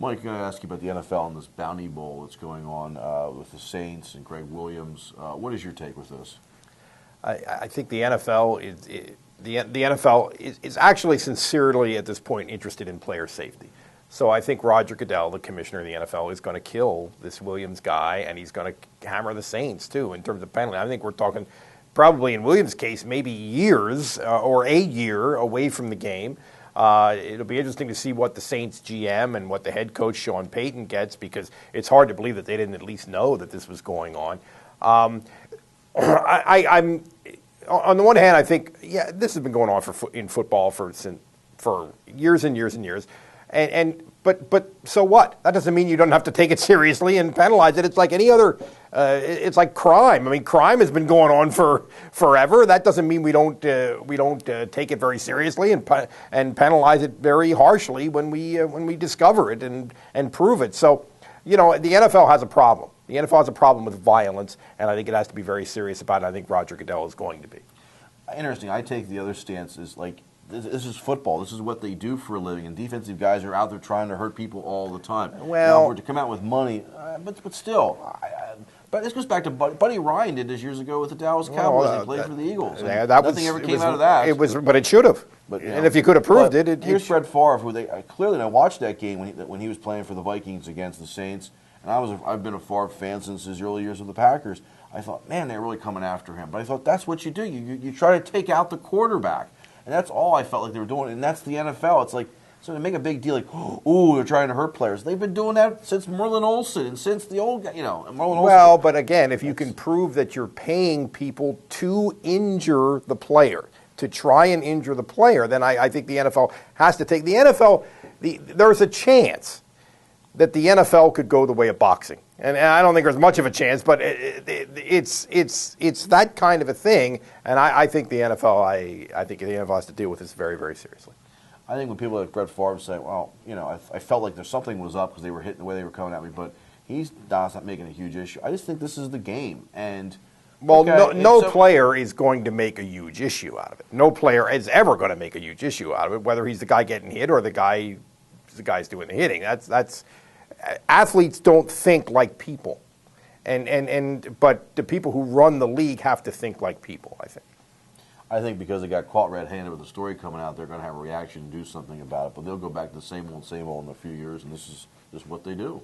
Mike, I'm going to ask you about the NFL and this Bounty Bowl that's going on with the Saints and Greg Williams. What is your take with this? I think the NFL is actually sincerely at this point interested in player safety. So I think Roger Goodell, the commissioner of the NFL, is going to kill this Williams guy, and he's going to hammer the Saints too in terms of penalty. I think we're talking probably in Williams' case maybe years or a year away from the game. It'll be interesting to see what the Saints GM and what the head coach Sean Payton gets, because it's hard to believe that they didn't at least know that this was going on. I'm on the one hand, I think, yeah, this has been going on in football for years and years and years, but so what? That doesn't mean you don't have to take it seriously and penalize it. It's like any other. It's like crime. I mean, crime has been going on for forever. That doesn't mean we don't take it very seriously and penalize it very harshly when we discover it and prove it. So, the NFL has a problem. The NFL has a problem with violence, and I think it has to be very serious about it. I think Roger Goodell is going to be. Interesting. I take the other stance is like, this is football. This is what they do for a living, and defensive guys are out there trying to hurt people all the time. Well, now, to come out with money, but still. But this goes back to Buddy Ryan did this years ago with the Dallas Cowboys. He played for the Eagles. Nothing ever came out of that. But it should have. And if you could have proved it. Here's Brett Favre, who clearly I watched that game when he was playing for the Vikings against the Saints, and I've been a Favre fan since his early years with the Packers. I thought, man, they're really coming after him. But I thought that's what you do. You try to take out the quarterback, and that's all I felt like they were doing. And that's the NFL. It's like, so they make a big deal, like, ooh, they're trying to hurt players. They've been doing that since Merlin Olsen and since the old guy, Merlin Olsen. Well, but again, if you can prove that you're paying people to injure the player, to try and injure the player, then I think the NFL has to take the NFL. There's a chance that the NFL could go the way of boxing, and I don't think there's much of a chance, but it's that kind of a thing, and I think the NFL I think the NFL has to deal with this very, very seriously. I think when people like Brett Favre say, well, I felt like something was up because they were hitting the way they were coming at me, but he's not making a huge issue. I just think this is the game. And well, no player is going to make a huge issue out of it. No player is ever going to make a huge issue out of it, whether he's the guy getting hit or the guy's doing the hitting. That's athletes don't think like people, but the people who run the league have to think like people, I think. I think because they got caught red-handed with the story coming out, they're going to have a reaction and do something about it. But they'll go back to the same old in a few years, and this is just what they do.